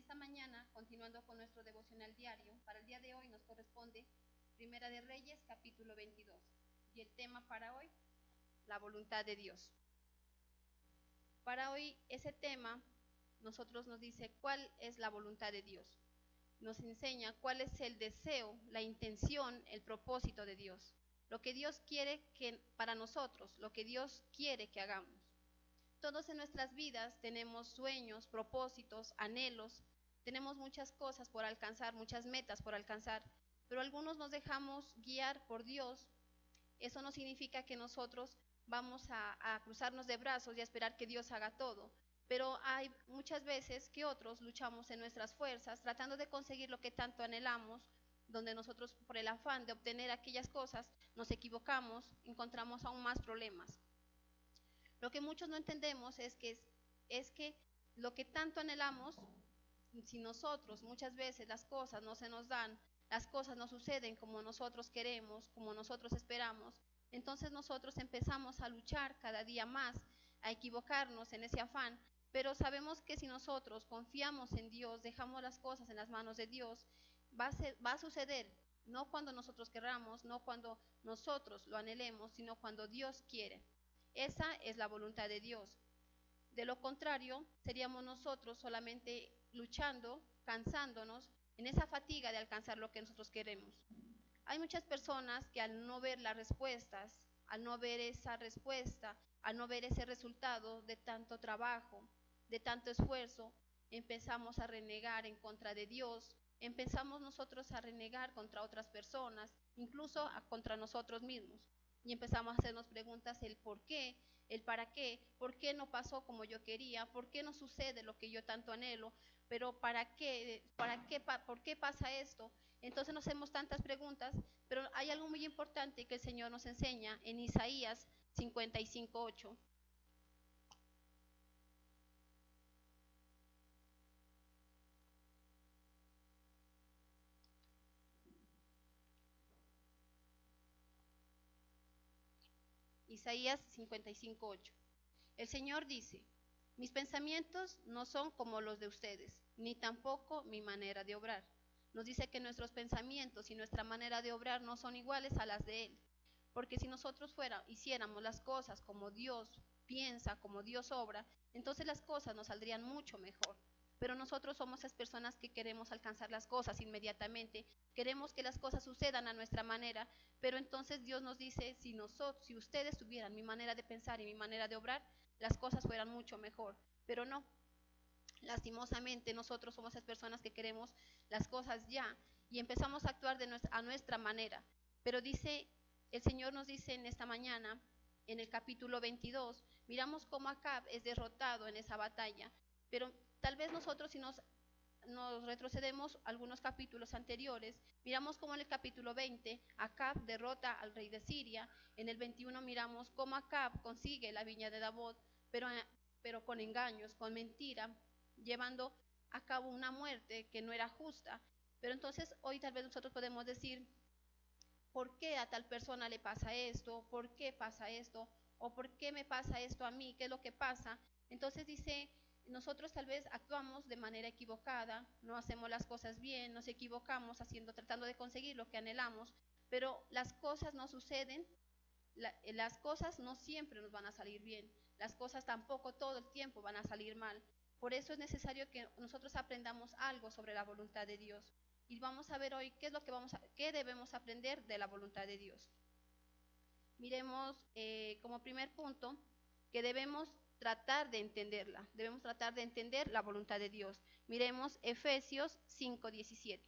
esta mañana, continuando con nuestro devocional diario, para el día de hoy nos corresponde Primera de Reyes, capítulo 22. Y el tema para hoy, la voluntad de Dios. Para hoy ese tema nosotros nos dice cuál es la voluntad de Dios. Nos enseña cuál es el deseo, la intención, el propósito de Dios. Lo que Dios quiere que para nosotros, lo que Dios quiere que hagamos. Todos en nuestras vidas tenemos sueños, propósitos, anhelos, tenemos muchas cosas por alcanzar, muchas metas por alcanzar, pero algunos nos dejamos guiar por Dios. Eso no significa que nosotros vamos a cruzarnos de brazos y a esperar que Dios haga todo, pero hay muchas veces que otros luchamos en nuestras fuerzas, tratando de conseguir lo que tanto anhelamos, donde nosotros por el afán de obtener aquellas cosas nos equivocamos, encontramos aún más problemas. Lo que muchos no entendemos es que lo que tanto anhelamos, si nosotros muchas veces las cosas no se nos dan, las cosas no suceden como nosotros queremos, como nosotros esperamos, entonces nosotros empezamos a luchar cada día más, a equivocarnos en ese afán, pero sabemos que si nosotros confiamos en Dios, dejamos las cosas en las manos de Dios, va a suceder, no cuando nosotros querramos, no cuando nosotros lo anhelemos, sino cuando Dios quiere. Esa es la voluntad de Dios. De lo contrario, seríamos nosotros solamente luchando, cansándonos en esa fatiga de alcanzar lo que nosotros queremos. Hay muchas personas que al no ver las respuestas, al no ver esa respuesta, al no ver ese resultado de tanto trabajo, de tanto esfuerzo, empezamos a renegar en contra de Dios, empezamos nosotros a renegar contra otras personas, incluso contra nosotros mismos. Y empezamos a hacernos preguntas el por qué, el para qué, por qué no pasó como yo quería, por qué no sucede lo que yo tanto anhelo, pero por qué pasa esto. Entonces nos hacemos tantas preguntas, pero hay algo muy importante que el Señor nos enseña en Isaías 55:8. Isaías 55:8. El Señor dice: mis pensamientos no son como los de ustedes, ni tampoco mi manera de obrar. Nos dice que nuestros pensamientos y nuestra manera de obrar no son iguales a las de Él. Porque si nosotros hiciéramos las cosas como Dios piensa, como Dios obra, entonces las cosas nos saldrían mucho mejor. Pero nosotros somos esas personas que queremos alcanzar las cosas inmediatamente, queremos que las cosas sucedan a nuestra manera, pero entonces Dios nos dice, si ustedes tuvieran mi manera de pensar y mi manera de obrar, las cosas fueran mucho mejor, pero no. Lastimosamente nosotros somos esas personas que queremos las cosas ya y empezamos a actuar a nuestra manera. Pero el Señor nos dice en esta mañana, en el capítulo 22, miramos cómo Acab es derrotado en esa batalla, pero tal vez nosotros si nos retrocedemos algunos capítulos anteriores, miramos cómo en el capítulo 20 Acab derrota al rey de Siria, en el 21 miramos cómo Acab consigue la viña de Nabot, pero con engaños, con mentira, llevando a cabo una muerte que no era justa. Pero entonces hoy tal vez nosotros podemos decir, ¿por qué a tal persona le pasa esto? ¿Por qué pasa esto? ¿O por qué me pasa esto a mí? ¿Qué es lo que pasa? Entonces dice, nosotros tal vez actuamos de manera equivocada, no hacemos las cosas bien, nos equivocamos tratando de conseguir lo que anhelamos, pero las cosas no suceden, las cosas no siempre nos van a salir bien, las cosas tampoco todo el tiempo van a salir mal. Por eso es necesario que nosotros aprendamos algo sobre la voluntad de Dios. Y vamos a ver hoy qué debemos aprender de la voluntad de Dios. Miremos como primer punto que debemos tratar de entenderla, debemos tratar de entender la voluntad de Dios. Miremos Efesios 5:17.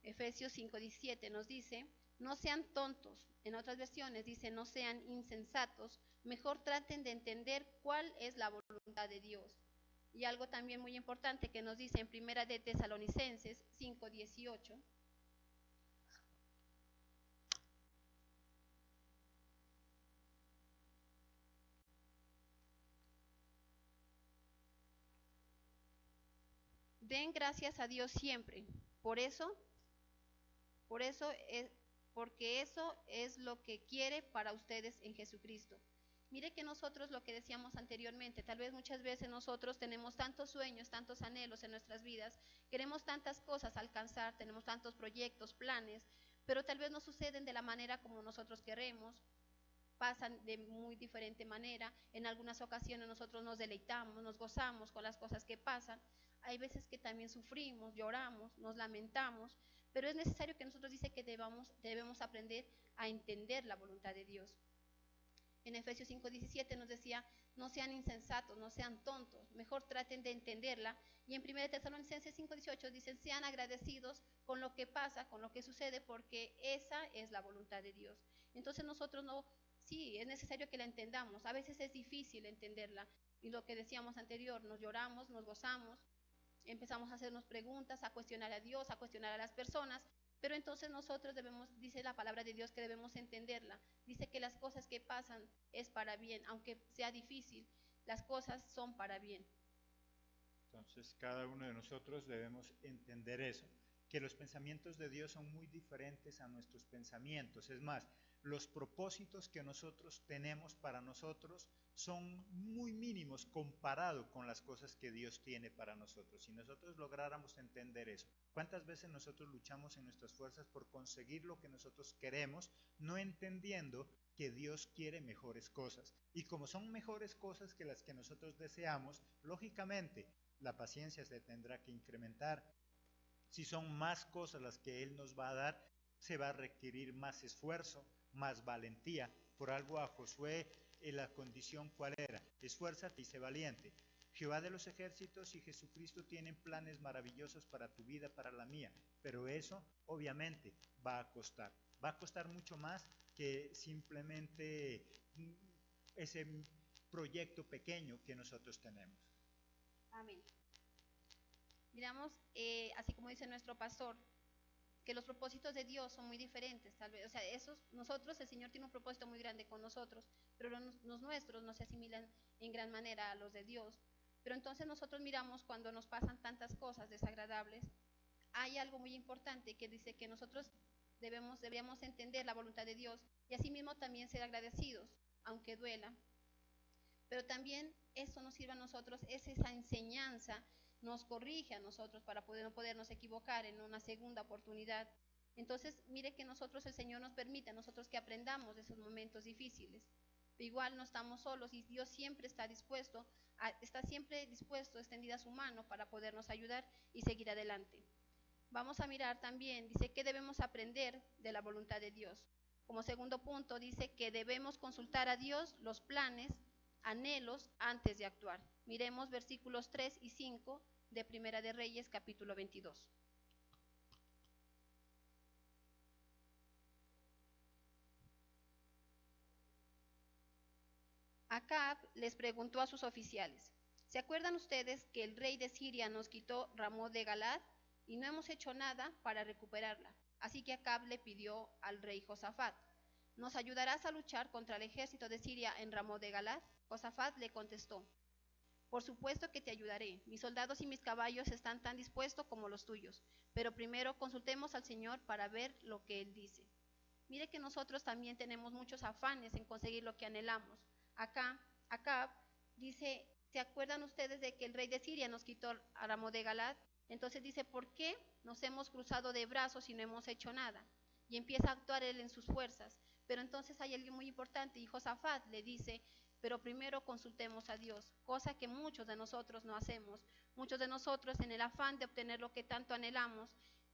Efesios 5:17 nos dice, no sean tontos, en otras versiones dice, no sean insensatos, mejor traten de entender cuál es la voluntad de Dios. Y algo también muy importante que nos dice en Primera de Tesalonicenses 5:18. Den gracias a Dios siempre. Por eso, por eso es, porque eso es lo que quiere para ustedes en Jesucristo. Mire que nosotros, lo que decíamos anteriormente, tal vez muchas veces nosotros tenemos tantos sueños, tantos anhelos en nuestras vidas, queremos tantas cosas alcanzar, tenemos tantos proyectos, planes, pero tal vez no suceden de la manera como nosotros queremos, pasan de muy diferente manera. En algunas ocasiones nosotros nos deleitamos, nos gozamos con las cosas que pasan. Hay veces que también sufrimos, lloramos, nos lamentamos, pero es necesario que nosotros dice que debemos aprender a entender la voluntad de Dios. En Efesios 5:17 nos decía, no sean insensatos, no sean tontos, mejor traten de entenderla. Y en 1 Tesalonicenses 5:18 dicen, sean agradecidos con lo que pasa, con lo que sucede, porque esa es la voluntad de Dios. Entonces nosotros no, sí, es necesario que la entendamos. A veces es difícil entenderla. Y lo que decíamos anterior, nos lloramos, nos gozamos, empezamos a hacernos preguntas, a cuestionar a Dios, a cuestionar a las personas, pero entonces nosotros debemos, dice la palabra de Dios, que debemos entenderla. Dice que las cosas que pasan es para bien, aunque sea difícil, las cosas son para bien. Entonces, cada uno de nosotros debemos entender eso, que los pensamientos de Dios son muy diferentes a nuestros pensamientos. Es más, los propósitos que nosotros tenemos para nosotros son muy mínimos comparado con las cosas que Dios tiene para nosotros. Si nosotros lográramos entender eso, ¿cuántas veces nosotros luchamos en nuestras fuerzas por conseguir lo que nosotros queremos, no entendiendo que Dios quiere mejores cosas? Y como son mejores cosas que las que nosotros deseamos, lógicamente la paciencia se tendrá que incrementar. Si son más cosas las que Él nos va a dar, se va a requerir más esfuerzo, más valentía. Por algo a Josué la condición ¿cuál era? Esfuérzate y sé valiente. Jehová de los ejércitos y Jesucristo tienen planes maravillosos para tu vida, para la mía, pero eso obviamente va a costar mucho más que simplemente ese proyecto pequeño que nosotros tenemos. Amén. Miramos, así como dice nuestro pastor, que los propósitos de Dios son muy diferentes, tal vez, o sea, nosotros, el Señor tiene un propósito muy grande con nosotros, pero los nuestros no se asimilan en gran manera a los de Dios. Pero entonces nosotros miramos cuando nos pasan tantas cosas desagradables, hay algo muy importante que dice que nosotros deberíamos entender la voluntad de Dios y asimismo también ser agradecidos, aunque duela. Pero también eso nos sirve a nosotros, es esa enseñanza, nos corrige a nosotros para no podernos equivocar en una segunda oportunidad. Entonces, mire que nosotros, el Señor nos permite a nosotros que aprendamos de esos momentos difíciles. Pero igual no estamos solos y Dios siempre está siempre dispuesto, extendida su mano para podernos ayudar y seguir adelante. Vamos a mirar también, dice que debemos aprender de la voluntad de Dios. Como segundo punto, dice que debemos consultar a Dios los planes, anhelos antes de actuar. Miremos versículos 3 y 5 de Primera de Reyes, capítulo 22. Acab les preguntó a sus oficiales, ¿se acuerdan ustedes que el rey de Siria nos quitó Ramot de Galad y no hemos hecho nada para recuperarla? Así que Acab le pidió al rey Josafat, ¿nos ayudarás a luchar contra el ejército de Siria en Ramot de Galad? Josafat le contestó, por supuesto que te ayudaré, mis soldados y mis caballos están tan dispuestos como los tuyos, pero primero consultemos al Señor para ver lo que Él dice. Mire que nosotros también tenemos muchos afanes en conseguir lo que anhelamos. Acá dice, ¿se acuerdan ustedes de que el rey de Siria nos quitó a Ramot de Galad? Entonces dice, ¿por qué nos hemos cruzado de brazos y no hemos hecho nada? Y empieza a actuar él en sus fuerzas. Pero entonces hay algo muy importante y Josafat le dice, pero primero consultemos a Dios, cosa que muchos de nosotros no hacemos. Muchos de nosotros en el afán de obtener lo que tanto anhelamos,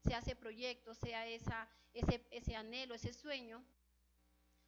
sea ese proyecto, sea ese anhelo, ese sueño,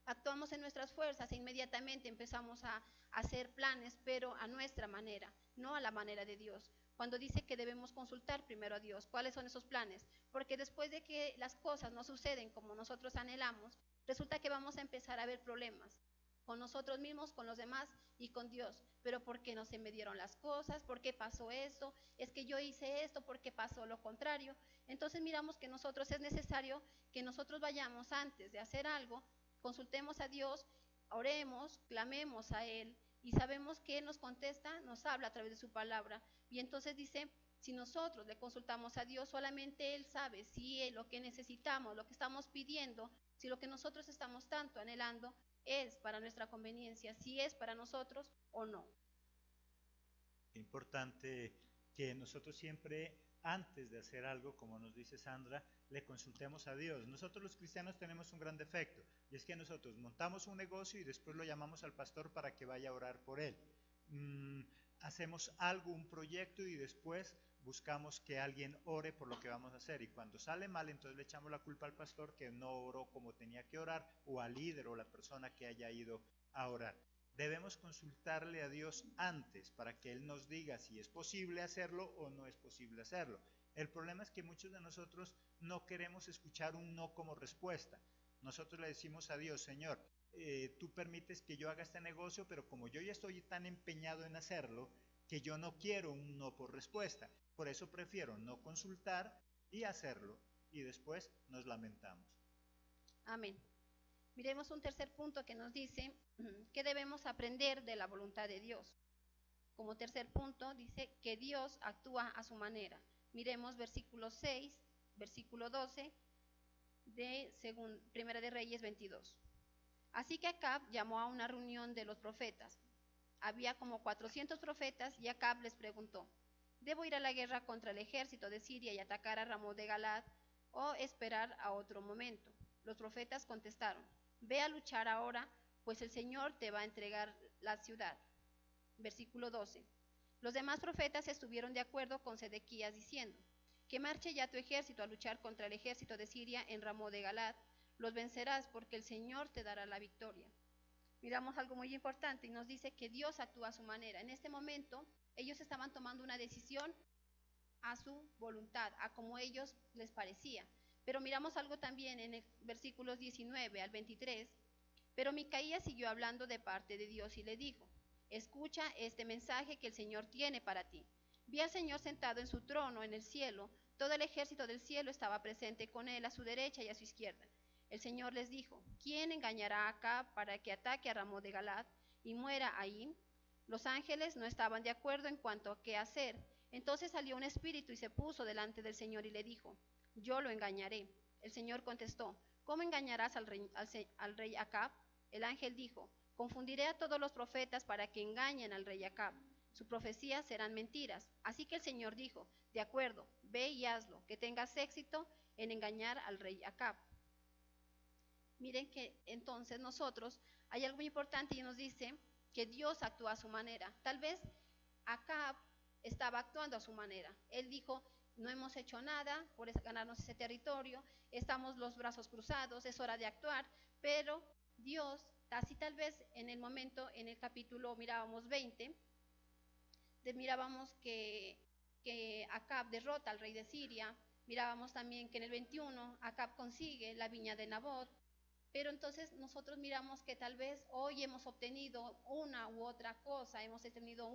actuamos en nuestras fuerzas e inmediatamente empezamos a hacer planes, pero a nuestra manera, no a la manera de Dios. Cuando dice que debemos consultar primero a Dios, ¿cuáles son esos planes? Porque después de que las cosas no suceden como nosotros anhelamos, resulta que vamos a empezar a ver problemas con nosotros mismos, con los demás y con Dios. Pero ¿por qué no se me dieron las cosas? ¿Por qué pasó esto? Es que yo hice esto, ¿por qué pasó lo contrario? Entonces miramos que nosotros es necesario que nosotros vayamos antes de hacer algo, consultemos a Dios, oremos, clamemos a Él y sabemos que Él nos contesta, nos habla a través de su palabra. Y entonces dice Si nosotros le consultamos a Dios, solamente Él sabe si lo que necesitamos, lo que estamos pidiendo, si lo que nosotros estamos tanto anhelando es para nuestra conveniencia, si es para nosotros o no. Importante que nosotros siempre, antes de hacer algo, como nos dice Sandra, le consultemos a Dios. Nosotros los cristianos tenemos un gran defecto, y es que nosotros montamos un negocio y después lo llamamos al pastor para que vaya a orar por él. Hacemos algo, un proyecto, y después buscamos que alguien ore por lo que vamos a hacer, y cuando sale mal, entonces le echamos la culpa al pastor que no oró como tenía que orar, o al líder o la persona que haya ido a orar. Debemos consultarle a Dios antes para que Él nos diga si es posible hacerlo o no es posible hacerlo. El problema es que muchos de nosotros no queremos escuchar un no como respuesta. Nosotros le decimos a Dios: Señor, tú permites que yo haga este negocio, pero como yo ya estoy tan empeñado en hacerlo, que yo no quiero un no por respuesta. Por eso prefiero no consultar y hacerlo, y después nos lamentamos. Amén. Miremos un tercer punto que nos dice que debemos aprender de la voluntad de Dios. Como tercer punto dice que Dios actúa a su manera. Miremos versículo 6, versículo 12 de Primera de Reyes 22. Así que Acab llamó a una reunión de los profetas. Había como 400 profetas y Acab les preguntó: ¿debo ir a la guerra contra el ejército de Siria y atacar a Ramot de Galad o esperar a otro momento? Los profetas contestaron: ve a luchar ahora, pues el Señor te va a entregar la ciudad. Versículo 12. Los demás profetas estuvieron de acuerdo con Sedequías diciendo: que marche ya tu ejército a luchar contra el ejército de Siria en Ramot de Galad. Los vencerás porque el Señor te dará la victoria. Miramos algo muy importante y nos dice que Dios actúa a su manera. En este momento ellos estaban tomando una decisión a su voluntad, a como ellos les parecía. Pero miramos algo también en el versículos 19 al 23. Pero Micaías siguió hablando de parte de Dios y le dijo: escucha este mensaje que el Señor tiene para ti. Vi al Señor sentado en su trono en el cielo, todo el ejército del cielo estaba presente con él a su derecha y a su izquierda. El Señor les dijo: ¿quién engañará a Acab para que ataque a Ramot de Galad y muera ahí? Los ángeles no estaban de acuerdo en cuanto a qué hacer. Entonces salió un espíritu y se puso delante del Señor y le dijo: yo lo engañaré. El Señor contestó: ¿cómo engañarás al rey Acab? El ángel dijo: confundiré a todos los profetas para que engañen al rey Acab. Sus profecías serán mentiras. Así que el Señor dijo: de acuerdo, ve y hazlo, que tengas éxito en engañar al rey Acab. Miren que entonces nosotros, hay algo muy importante y nos dice que Dios actúa a su manera. Tal vez Acab estaba actuando a su manera. Él dijo: no hemos hecho nada por ganarnos ese territorio, estamos los brazos cruzados, es hora de actuar, pero Dios, así tal vez en el momento, en el capítulo mirábamos 20, mirábamos que Acab derrota al rey de Siria, mirábamos también que en el 21 Acab consigue la viña de Nabot, pero entonces nosotros miramos que tal vez hoy hemos obtenido una u otra cosa, hemos tenido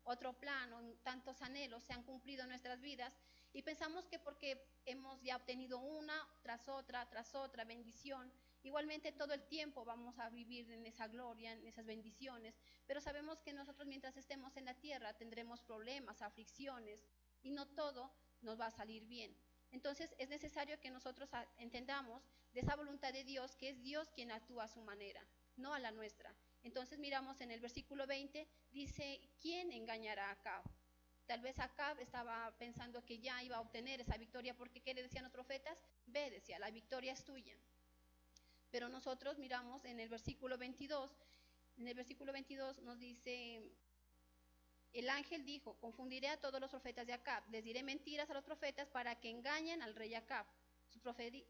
otro plano, tantos anhelos se han cumplido en nuestras vidas y pensamos que porque hemos ya obtenido una tras otra bendición, igualmente todo el tiempo vamos a vivir en esa gloria, en esas bendiciones, pero sabemos que nosotros mientras estemos en la tierra tendremos problemas, aflicciones y no todo nos va a salir bien. Entonces es necesario que nosotros entendamos de esa voluntad de Dios, que es Dios quien actúa a su manera, no a la nuestra. Entonces miramos en el versículo 20, dice: ¿quién engañará a Acab? Tal vez Acab estaba pensando que ya iba a obtener esa victoria, porque ¿qué le decían los profetas? Ve, decía, la victoria es tuya. Pero nosotros miramos en el versículo 22, nos dice: el ángel dijo: confundiré a todos los profetas de Acab, les diré mentiras a los profetas para que engañen al rey Acab. Sus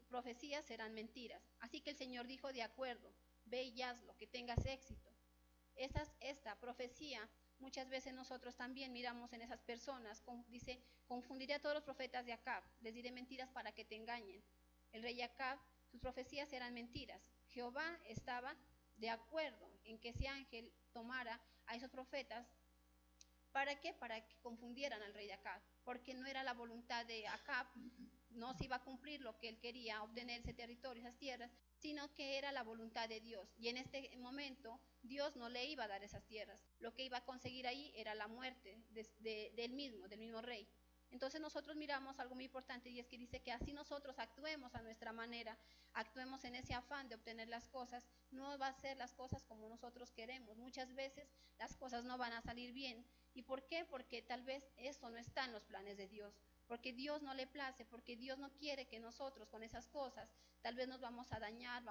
profecías serán mentiras. Así que el Señor dijo: de acuerdo, ve y hazlo, que tengas éxito. Esta profecía, muchas veces nosotros también miramos en esas personas, dice: confundiré a todos los profetas de Acab, les diré mentiras para que te engañen. El rey Acab, sus profecías eran mentiras. Jehová estaba de acuerdo en que ese ángel tomara a esos profetas. ¿Para qué? Para que confundieran al rey de Acab, porque no era la voluntad de Acab, no se iba a cumplir lo que él quería, obtener ese territorio, esas tierras, sino que era la voluntad de Dios. Y en este momento Dios no le iba a dar esas tierras. Lo que iba a conseguir ahí era la muerte del mismo rey. Entonces nosotros miramos algo muy importante y es que dice que así nosotros actuemos a nuestra manera, actuemos en ese afán de obtener las cosas, no va a ser las cosas como nosotros queremos. Muchas veces las cosas no van a salir bien. ¿Y por qué? Porque tal vez eso no está en los planes de Dios, porque Dios no le place, porque Dios no quiere que nosotros con esas cosas tal vez nos vamos a dañar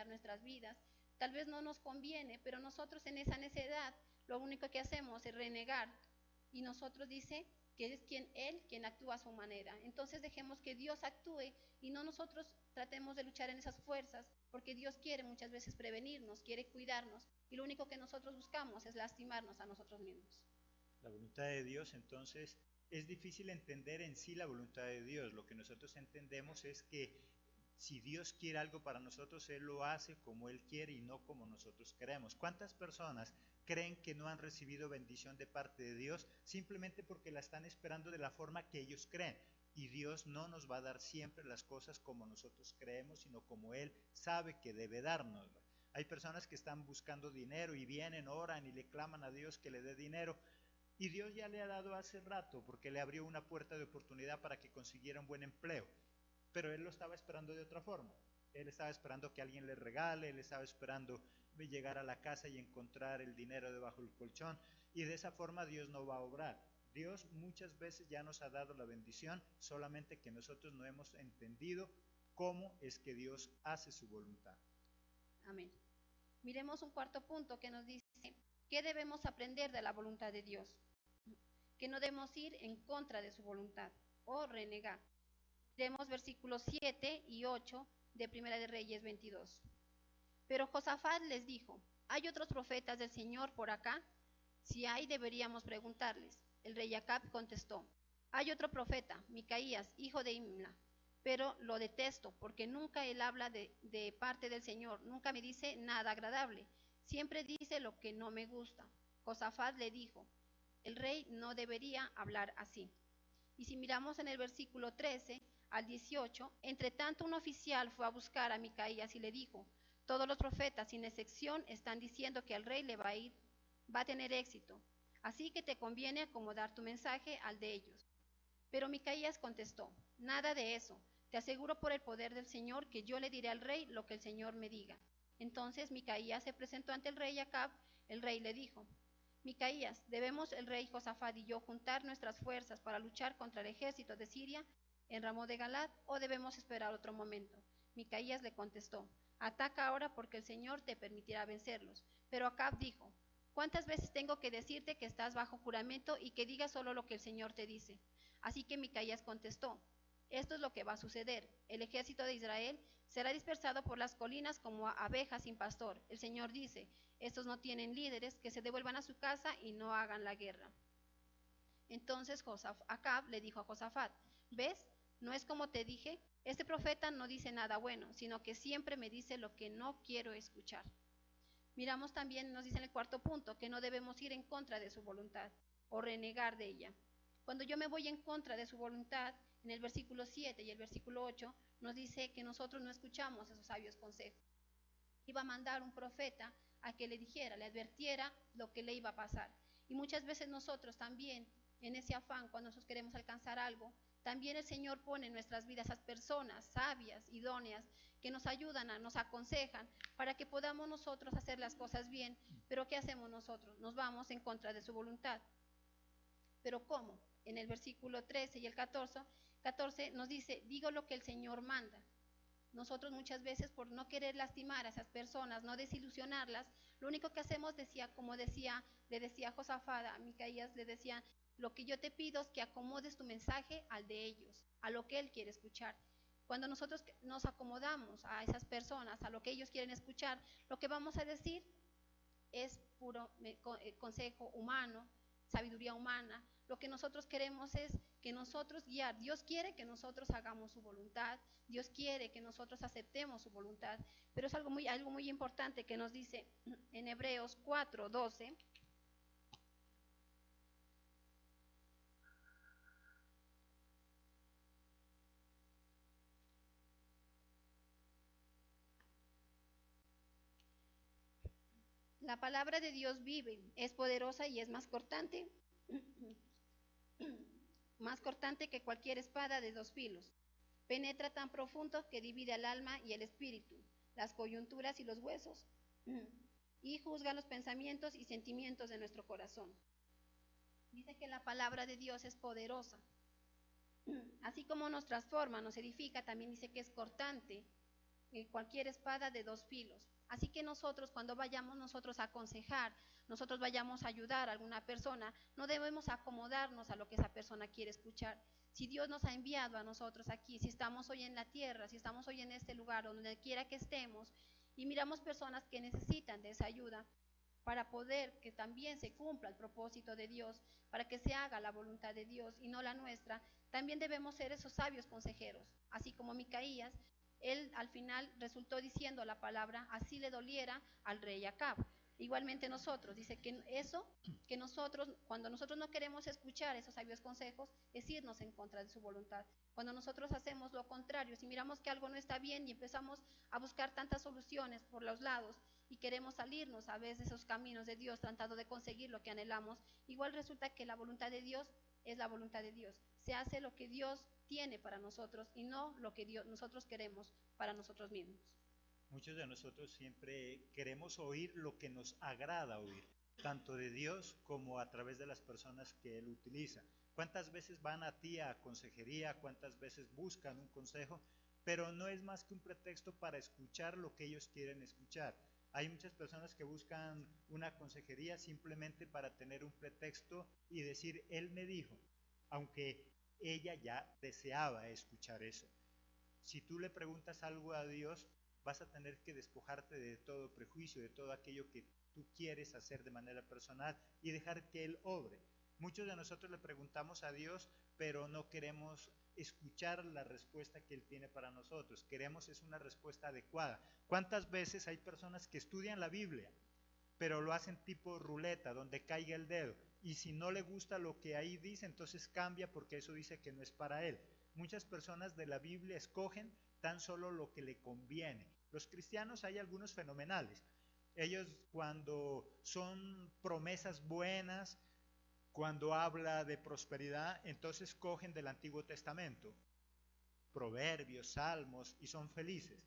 nuestras vidas, tal vez no nos conviene, pero nosotros en esa necedad lo único que hacemos es renegar y nosotros dice que es Él quien actúa a su manera. Entonces dejemos que Dios actúe y no nosotros tratemos de luchar en esas fuerzas, porque Dios quiere muchas veces prevenirnos, quiere cuidarnos y lo único que nosotros buscamos es lastimarnos a nosotros mismos. La voluntad de Dios, entonces, es difícil entender en sí la voluntad de Dios. Lo que nosotros entendemos es que si Dios quiere algo para nosotros, Él lo hace como Él quiere y no como nosotros queremos. ¿Cuántas personas creen que no han recibido bendición de parte de Dios simplemente porque la están esperando de la forma que ellos creen? Y Dios no nos va a dar siempre las cosas como nosotros creemos, sino como Él sabe que debe darnos. Hay personas que están buscando dinero y vienen, oran y le claman a Dios que le dé dinero. Y Dios ya le ha dado hace rato porque le abrió una puerta de oportunidad para que consiguiera un buen empleo. Pero él lo estaba esperando de otra forma. Él estaba esperando que alguien le regale, él estaba esperando llegar a la casa y encontrar el dinero debajo del colchón. Y de esa forma Dios no va a obrar. Dios muchas veces ya nos ha dado la bendición, solamente que nosotros no hemos entendido cómo es que Dios hace su voluntad. Amén. Miremos un cuarto punto que nos dice, ¿qué debemos aprender de la voluntad de Dios? Que no debemos ir en contra de su voluntad o renegar. Miremos versículos 7 y 8 de Primera de Reyes 22. Pero Josafat les dijo, ¿hay otros profetas del Señor por acá? Si hay, deberíamos preguntarles. El rey Acab contestó, hay otro profeta, Micaías, hijo de Imla, pero lo detesto porque nunca él habla de parte del Señor, nunca me dice nada agradable, siempre dice lo que no me gusta. Josafat le dijo, el rey no debería hablar así. Y si miramos en el versículo 13 al 18, entre tanto un oficial fue a buscar a Micaías y le dijo, todos los profetas sin excepción están diciendo que al rey le va a tener éxito, así que te conviene acomodar tu mensaje al de ellos. Pero Micaías contestó, nada de eso, te aseguro por el poder del Señor que yo le diré al rey lo que el Señor me diga. Entonces Micaías se presentó ante el rey Acab, el rey le dijo, Micaías, ¿debemos el rey Josafat y yo juntar nuestras fuerzas para luchar contra el ejército de Siria en Ramón de Galad o debemos esperar otro momento? Micaías le contestó, ataca ahora porque el Señor te permitirá vencerlos. Pero Acab dijo, ¿cuántas veces tengo que decirte que estás bajo juramento y que digas solo lo que el Señor te dice? Así que Micaías contestó, esto es lo que va a suceder. El ejército de Israel será dispersado por las colinas como abejas sin pastor. El Señor dice, estos no tienen líderes, que se devuelvan a su casa y no hagan la guerra. Entonces Acab le dijo a Josafat, ¿ves? ¿No es como te dije? Este profeta no dice nada bueno, sino que siempre me dice lo que no quiero escuchar. Miramos también, nos dice en el cuarto punto, que no debemos ir en contra de su voluntad o renegar de ella. Cuando yo me voy en contra de su voluntad, en el versículo 7 y el versículo 8, nos dice que nosotros no escuchamos esos sabios consejos. Iba a mandar un profeta a que le dijera, le advirtiera lo que le iba a pasar. Y muchas veces nosotros también, en ese afán, cuando nosotros queremos alcanzar algo, también el Señor pone en nuestras vidas esas personas sabias, idóneas, que nos ayudan, nos aconsejan, para que podamos nosotros hacer las cosas bien. Pero ¿qué hacemos nosotros? Nos vamos en contra de su voluntad. ¿Pero cómo? En el versículo 13 y el 14 nos dice, digo lo que el Señor manda. Nosotros muchas veces por no querer lastimar a esas personas, no desilusionarlas, lo único que hacemos, le decía Josafat a Micaías, le decía, lo que yo te pido es que acomodes tu mensaje al de ellos, a lo que él quiere escuchar. Cuando nosotros nos acomodamos a esas personas, a lo que ellos quieren escuchar, lo que vamos a decir es puro consejo humano, sabiduría humana. Lo que nosotros queremos es que nosotros guiar. Dios quiere que nosotros hagamos su voluntad. Dios quiere que nosotros aceptemos su voluntad. Pero es algo muy importante que nos dice en Hebreos 4:12. La palabra de Dios vive, es poderosa y es más cortante más cortante que cualquier espada de 2 filos. Penetra tan profundo que divide al alma y el espíritu, las coyunturas y los huesos, y juzga los pensamientos y sentimientos de nuestro corazón. Dice que la palabra de Dios es poderosa. Así como nos transforma, nos edifica, también dice que es cortante, cualquier espada de 2 filos. Así que nosotros, cuando vayamos nosotros a aconsejar, nosotros vayamos a ayudar a alguna persona, no debemos acomodarnos a lo que esa persona quiere escuchar. Si Dios nos ha enviado a nosotros aquí, si estamos hoy en la tierra, si estamos hoy en este lugar, donde quiera que estemos, y miramos personas que necesitan de esa ayuda, para poder que también se cumpla el propósito de Dios, para que se haga la voluntad de Dios y no la nuestra, también debemos ser esos sabios consejeros, así como Micaías. Él al final resultó diciendo la palabra, así le doliera al rey Acab. Igualmente nosotros, dice que eso, que nosotros, cuando nosotros no queremos escuchar esos sabios consejos, es irnos en contra de su voluntad. Cuando nosotros hacemos lo contrario, si miramos que algo no está bien y empezamos a buscar tantas soluciones por los lados y queremos salirnos a veces de esos caminos de Dios tratando de conseguir lo que anhelamos, igual resulta que la voluntad de Dios es la voluntad de Dios. Se hace lo que Dios tiene para nosotros y no lo que nosotros queremos para nosotros mismos. Muchos de nosotros siempre queremos oír lo que nos agrada oír, tanto de Dios como a través de las personas que Él utiliza. ¿Cuántas veces van a ti a consejería? ¿Cuántas veces buscan un consejo? Pero no es más que un pretexto para escuchar lo que ellos quieren escuchar. Hay muchas personas que buscan una consejería simplemente para tener un pretexto y decir, Él me dijo, aunque ella ya deseaba escuchar eso. Si tú le preguntas algo a Dios, vas a tener que despojarte de todo prejuicio, de todo aquello que tú quieres hacer de manera personal y dejar que Él obre. Muchos de nosotros le preguntamos a Dios, pero no queremos escuchar la respuesta que Él tiene para nosotros. Queremos es una respuesta adecuada. ¿Cuántas veces hay personas que estudian la Biblia, pero lo hacen tipo ruleta, donde caiga el dedo? Y si no le gusta lo que ahí dice, entonces cambia porque eso dice que no es para él. Muchas personas de la Biblia escogen tan solo lo que le conviene. Los cristianos hay algunos fenomenales. Ellos cuando son promesas buenas, cuando habla de prosperidad, entonces cogen del Antiguo Testamento, proverbios, salmos, y son felices.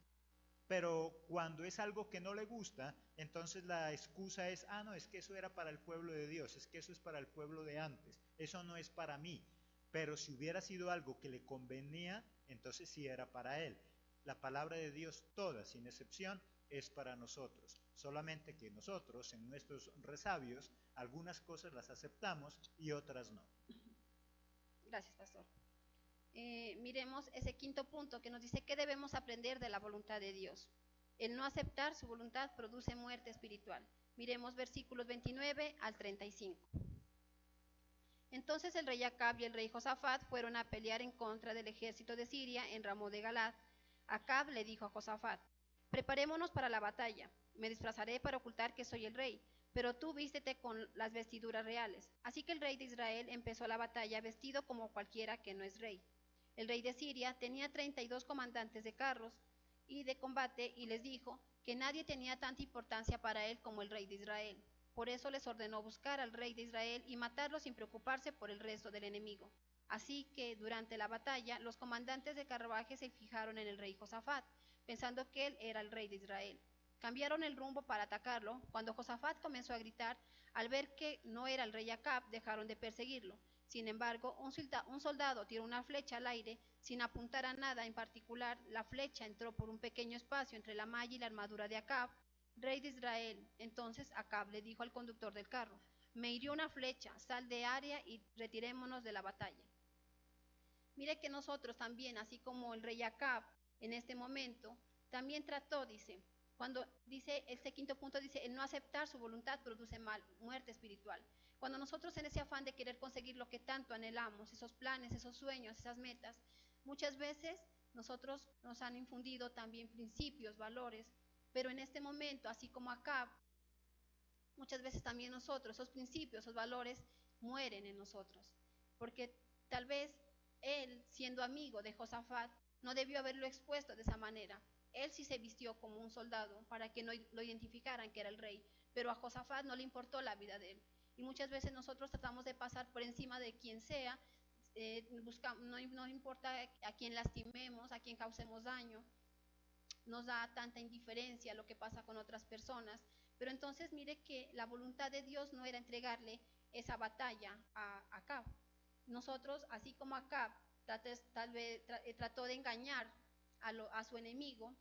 Pero cuando es algo que no le gusta, entonces la excusa es, no, es que eso era para el pueblo de Dios, es que eso es para el pueblo de antes, eso no es para mí. Pero si hubiera sido algo que le convenía, entonces sí era para él. La palabra de Dios, toda, sin excepción, es para nosotros. Solamente que nosotros, en nuestros resabios, algunas cosas las aceptamos y otras no. Gracias, pastor. Miremos ese quinto punto que nos dice que debemos aprender de la voluntad de Dios. El no aceptar su voluntad produce muerte espiritual. Miremos versículos 29 al 35. Entonces el rey Acab y el rey Josafat fueron a pelear en contra del ejército de Siria en Ramot de Galad. Acab le dijo a Josafat, preparémonos para la batalla. Me disfrazaré para ocultar que soy el rey, pero tú vístete con las vestiduras reales. Así que el rey de Israel empezó la batalla vestido como cualquiera que no es rey. El rey de Siria tenía 32 comandantes de carros y de combate y les dijo que nadie tenía tanta importancia para él como el rey de Israel. Por eso les ordenó buscar al rey de Israel y matarlo sin preocuparse por el resto del enemigo. Así que durante la batalla los comandantes de carruajes se fijaron en el rey Josafat, pensando que él era el rey de Israel. Cambiaron el rumbo para atacarlo. Cuando Josafat comenzó a gritar, al ver que no era el rey Acab, dejaron de perseguirlo. Sin embargo, un soldado tiró una flecha al aire sin apuntar a nada en particular. La flecha entró por un pequeño espacio entre la malla y la armadura de Acab, rey de Israel. Entonces Acab le dijo al conductor del carro, me hirió una flecha, sal de área y retirémonos de la batalla. Mire que nosotros también, así como el rey Acab en este momento, también trató, dice, cuando dice, este quinto punto dice, el no aceptar su voluntad produce muerte espiritual. Cuando nosotros en ese afán de querer conseguir lo que tanto anhelamos, esos planes, esos sueños, esas metas, muchas veces nosotros nos han infundido también principios, valores, pero en este momento, así como Acab, muchas veces también nosotros, esos principios, esos valores, mueren en nosotros, porque tal vez él, siendo amigo de Josafat, no debió haberlo expuesto de esa manera. Él sí se vistió como un soldado para que no lo identificaran que era el rey, pero a Josafat no le importó la vida de él. Y muchas veces nosotros tratamos de pasar por encima de quien sea, no importa a quién lastimemos, a quién causemos daño, nos da tanta indiferencia lo que pasa con otras personas. Pero entonces mire que la voluntad de Dios no era entregarle esa batalla a Acab. Nosotros, así como Acab trató de engañar a su enemigo,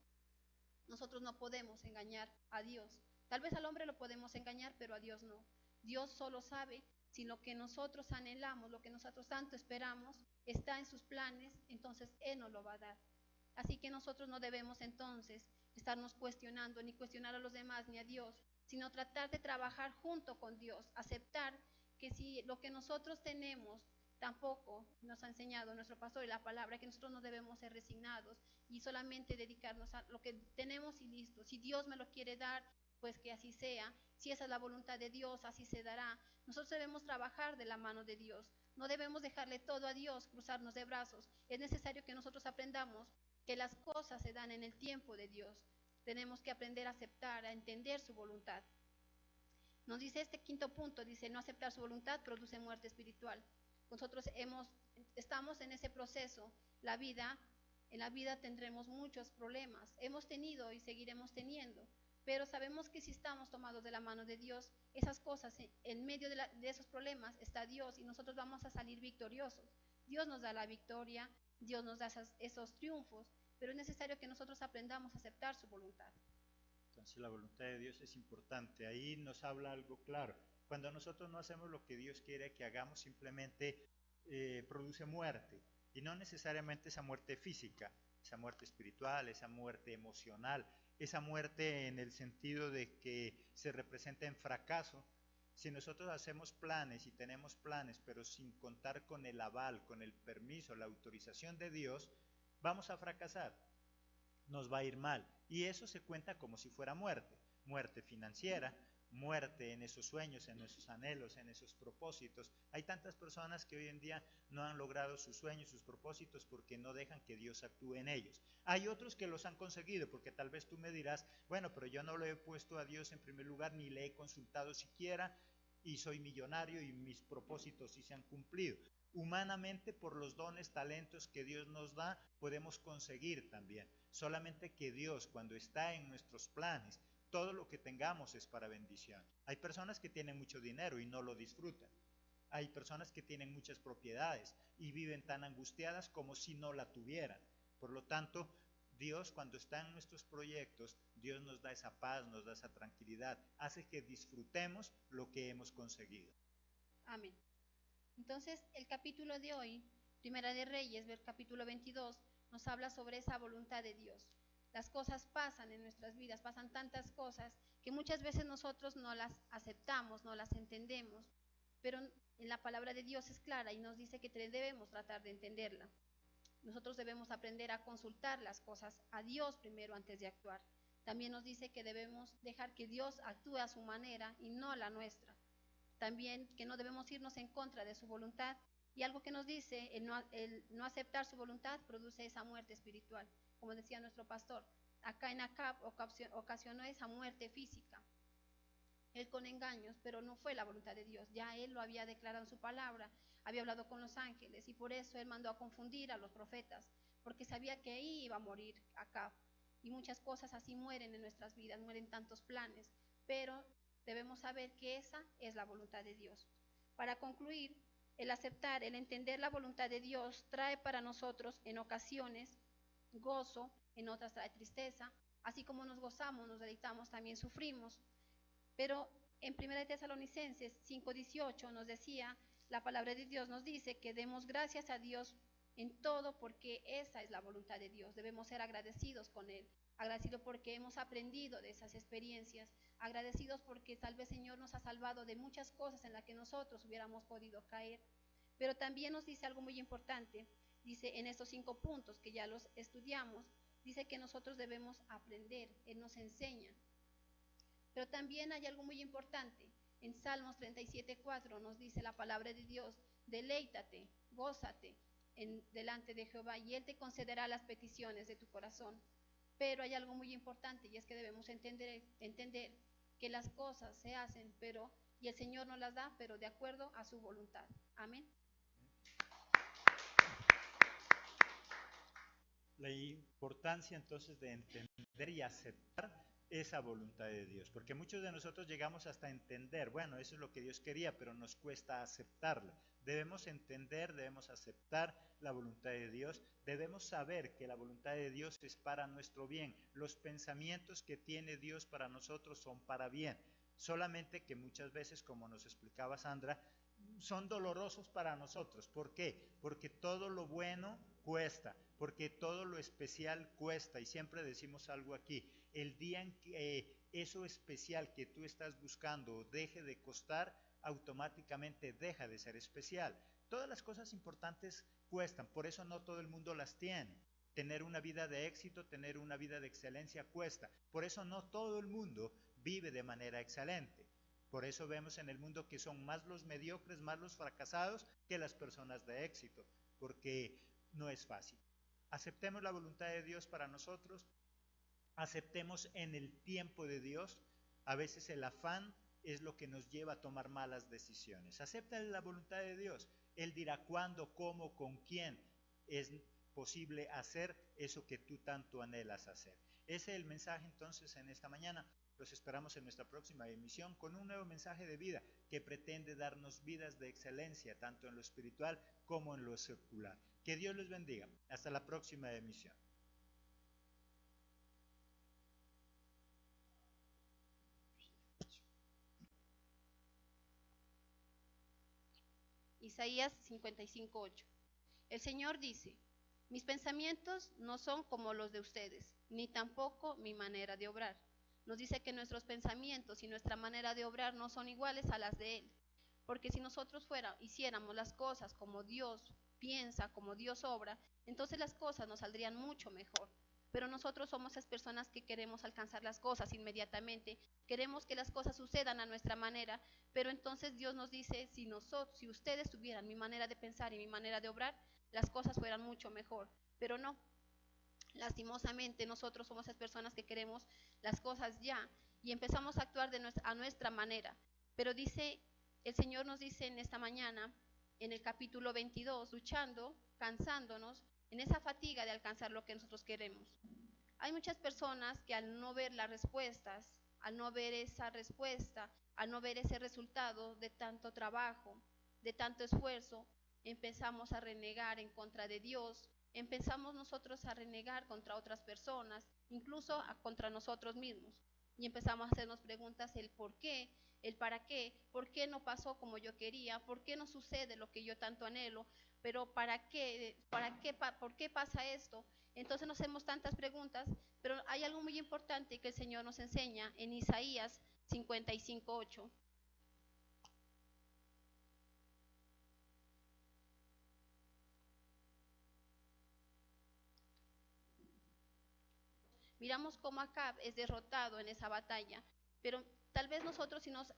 nosotros no podemos engañar a Dios. Tal vez al hombre lo podemos engañar, pero a Dios no. Dios solo sabe si lo que nosotros anhelamos, lo que nosotros tanto esperamos, está en sus planes, entonces Él nos lo va a dar. Así que nosotros no debemos entonces estarnos cuestionando, ni cuestionar a los demás, ni a Dios, sino tratar de trabajar junto con Dios, aceptar que si lo que nosotros tenemos tampoco nos ha enseñado nuestro pastor y la palabra, que nosotros no debemos ser resignados y solamente dedicarnos a lo que tenemos y listo. Si Dios me lo quiere dar, pues que así sea. Si esa es la voluntad de Dios, así se dará. Nosotros debemos trabajar de la mano de Dios. No debemos dejarle todo a Dios, cruzarnos de brazos. Es necesario que nosotros aprendamos que las cosas se dan en el tiempo de Dios. Tenemos que aprender a aceptar, a entender su voluntad. Nos dice este quinto punto, dice, no aceptar su voluntad produce muerte espiritual. Nosotros estamos en ese proceso. En la vida tendremos muchos problemas. Hemos tenido y seguiremos teniendo. Pero sabemos que si estamos tomados de la mano de Dios, esas cosas, en medio de esos problemas está Dios y nosotros vamos a salir victoriosos. Dios nos da la victoria, Dios nos da esos triunfos, pero es necesario que nosotros aprendamos a aceptar su voluntad. Entonces la voluntad de Dios es importante. Ahí nos habla algo claro. Cuando nosotros no hacemos lo que Dios quiere que hagamos, simplemente produce muerte. Y no necesariamente esa muerte física, esa muerte espiritual, esa muerte emocional, esa muerte en el sentido de que se representa en fracaso. Si nosotros hacemos planes y tenemos planes, pero sin contar con el aval, con el permiso, la autorización de Dios, vamos a fracasar, nos va a ir mal. Y eso se cuenta como si fuera muerte, muerte financiera, muerte en esos sueños, en esos anhelos, en esos propósitos. Hay tantas personas que hoy en día no han logrado sus sueños, sus propósitos, porque no dejan que Dios actúe en ellos. Hay otros que los han conseguido, porque tal vez tú me dirás, bueno, pero yo no le he puesto a Dios en primer lugar, ni le he consultado siquiera, y soy millonario y mis propósitos sí se han cumplido. Humanamente, por los dones, talentos que Dios nos da, podemos conseguir también. Solamente que Dios, cuando está en nuestros planes, todo lo que tengamos es para bendición. Hay personas que tienen mucho dinero y no lo disfrutan. Hay personas que tienen muchas propiedades y viven tan angustiadas como si no la tuvieran. Por lo tanto, Dios, cuando está en nuestros proyectos, Dios nos da esa paz, nos da esa tranquilidad, hace que disfrutemos lo que hemos conseguido. Amén. Entonces, el capítulo de hoy, Primera de Reyes, capítulo 22, nos habla sobre esa voluntad de Dios. Las cosas pasan en nuestras vidas, pasan tantas cosas que muchas veces nosotros no las aceptamos, no las entendemos, pero en la palabra de Dios es clara y nos dice que debemos tratar de entenderla. Nosotros debemos aprender a consultar las cosas a Dios primero antes de actuar. También nos dice que debemos dejar que Dios actúe a su manera y no a la nuestra. También que no debemos irnos en contra de su voluntad. Y algo que nos dice, el no aceptar su voluntad produce esa muerte espiritual. Como decía nuestro pastor, acá en Acab ocasionó esa muerte física. Él con engaños, pero no fue la voluntad de Dios. Ya él lo había declarado en su palabra, había hablado con los ángeles y por eso él mandó a confundir a los profetas, porque sabía que ahí iba a morir Acab. Y muchas cosas así mueren en nuestras vidas, mueren tantos planes, pero debemos saber que esa es la voluntad de Dios. Para concluir, el aceptar, el entender la voluntad de Dios trae para nosotros en ocasiones gozo, en otras trae tristeza, así como nos gozamos, nos deleitamos, también sufrimos. Pero en 1 Tesalonicenses 5:18 nos decía, la palabra de Dios nos dice que demos gracias a Dios en todo porque esa es la voluntad de Dios. Debemos ser agradecidos con Él, agradecidos porque hemos aprendido de esas experiencias, agradecidos porque tal vez Señor nos ha salvado de muchas cosas en las que nosotros hubiéramos podido caer. Pero también nos dice algo muy importante, dice en estos 5 puntos que ya los estudiamos, dice que nosotros debemos aprender, Él nos enseña. Pero también hay algo muy importante. En Salmos 37:4 nos dice la palabra de Dios, deleítate, gózate delante de Jehová y Él te concederá las peticiones de tu corazón. Pero hay algo muy importante y es que debemos entender que las cosas se hacen, y el Señor nos las da, pero de acuerdo a su voluntad. Amén. la importancia entonces de entender y aceptar esa voluntad de Dios, porque muchos de nosotros llegamos hasta entender, bueno, eso es lo que Dios quería, pero nos cuesta aceptarlo. Debemos entender, debemos aceptar la voluntad de Dios, debemos saber que la voluntad de Dios es para nuestro bien. Los pensamientos que tiene Dios para nosotros son para bien, solamente que muchas veces, como nos explicaba Sandra, son dolorosos para nosotros. ¿Por qué? Porque todo lo bueno cuesta, porque todo lo especial cuesta, y siempre decimos algo aquí: el día en que eso especial que tú estás buscando deje de costar, automáticamente deja de ser especial. Todas las cosas importantes cuestan, por eso no todo el mundo las tiene. Tener una vida de éxito, tener una vida de excelencia cuesta, por eso no todo el mundo vive de manera excelente. Por eso vemos en el mundo que son más los mediocres, más los fracasados que las personas de éxito, porque no es fácil. Aceptemos la voluntad de Dios para nosotros, aceptemos en el tiempo de Dios. A veces el afán es lo que nos lleva a tomar malas decisiones. Acepta la voluntad de Dios. Él dirá cuándo, cómo, con quién es posible hacer eso que tú tanto anhelas hacer. Ese es el mensaje entonces en esta mañana. Los esperamos en nuestra próxima emisión con un nuevo mensaje de vida que pretende darnos vidas de excelencia, tanto en lo espiritual como en lo secular. Que Dios les bendiga. Hasta la próxima emisión. Isaías 55:8. El Señor dice: mis pensamientos no son como los de ustedes, ni tampoco mi manera de obrar. Nos dice que nuestros pensamientos y nuestra manera de obrar no son iguales a las de Él. Porque si nosotros hiciéramos las cosas como Dios piensa, como Dios obra, entonces las cosas nos saldrían mucho mejor. Pero nosotros somos esas personas que queremos alcanzar las cosas inmediatamente, queremos que las cosas sucedan a nuestra manera, pero entonces Dios nos dice: si ustedes tuvieran mi manera de pensar y mi manera de obrar, las cosas fueran mucho mejor. Pero no, lastimosamente nosotros somos esas personas que queremos las cosas ya y empezamos a actuar a nuestra manera. Pero el Señor nos dice en esta mañana, en el capítulo 22, luchando, cansándonos, en esa fatiga de alcanzar lo que nosotros queremos. Hay muchas personas que al no ver las respuestas, al no ver esa respuesta, al no ver ese resultado de tanto trabajo, de tanto esfuerzo, empezamos a renegar en contra de Dios, empezamos nosotros a renegar contra otras personas, incluso contra nosotros mismos. Y empezamos a hacernos preguntas: el por qué, el para qué, por qué no pasó como yo quería, por qué no sucede lo que yo tanto anhelo, pero por qué pasa esto. Entonces nos hacemos tantas preguntas, pero hay algo muy importante que el Señor nos enseña en Isaías 55:8. Miramos cómo Acab es derrotado en esa batalla, pero tal vez nosotros, si nos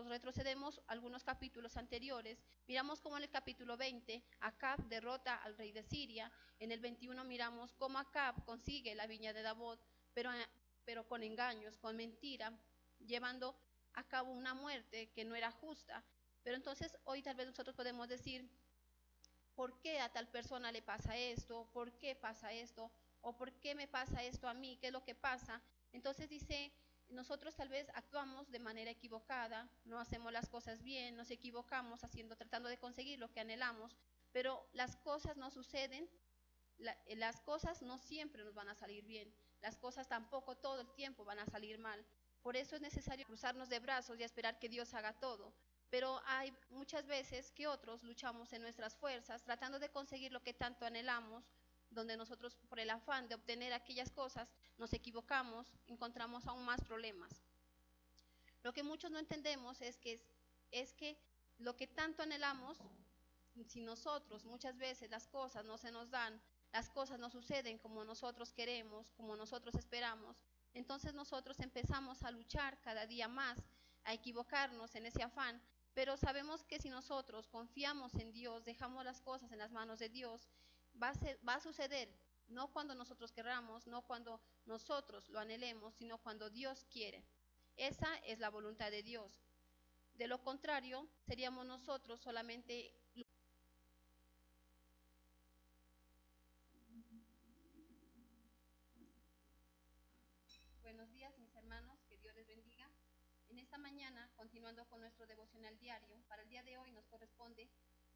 retrocedemos algunos capítulos anteriores, miramos cómo en el capítulo 20 Acab derrota al rey de Siria. En el 21 miramos cómo Acab consigue la viña de Nabot, pero con engaños, con mentira, llevando a cabo una muerte que no era justa. Pero entonces hoy tal vez nosotros podemos decir: ¿por qué a tal persona le pasa esto? ¿Por qué pasa esto? ¿O por qué me pasa esto a mí? ¿Qué es lo que pasa? Entonces dice, nosotros tal vez actuamos de manera equivocada, no hacemos las cosas bien, nos equivocamos tratando de conseguir lo que anhelamos, pero las cosas no suceden, las cosas no siempre nos van a salir bien, las cosas tampoco todo el tiempo van a salir mal. Por eso es necesario cruzarnos de brazos y esperar que Dios haga todo. Pero hay muchas veces que otros luchamos en nuestras fuerzas, tratando de conseguir lo que tanto anhelamos, donde nosotros, por el afán de obtener aquellas cosas, nos equivocamos, encontramos aún más problemas. Lo que muchos no entendemos es que lo que tanto anhelamos, si nosotros muchas veces las cosas no se nos dan, las cosas no suceden como nosotros queremos, como nosotros esperamos, entonces nosotros empezamos a luchar cada día más, a equivocarnos en ese afán. Pero sabemos que si nosotros confiamos en Dios, dejamos las cosas en las manos de Dios, va a suceder, no cuando nosotros queramos, no cuando nosotros lo anhelemos, sino cuando Dios quiere. Esa es la voluntad de Dios. De lo contrario, seríamos nosotros solamente esta mañana, continuando con nuestro devocional diario, para el día de hoy nos corresponde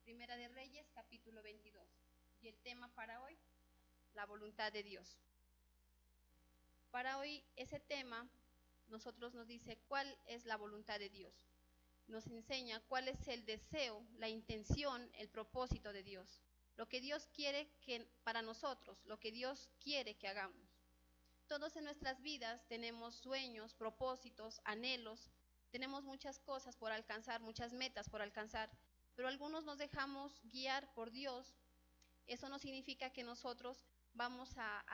Primera de Reyes, capítulo 22. Y el tema para hoy, la voluntad de Dios. Para hoy ese tema nosotros nos dice cuál es la voluntad de Dios. Nos enseña cuál es el deseo, la intención, el propósito de Dios. Lo que Dios quiere que para nosotros, lo que Dios quiere que hagamos. Todos en nuestras vidas tenemos sueños, propósitos, anhelos, tenemos muchas cosas por alcanzar, muchas metas por alcanzar, pero algunos nos dejamos guiar por Dios. Eso no significa que nosotros vamos a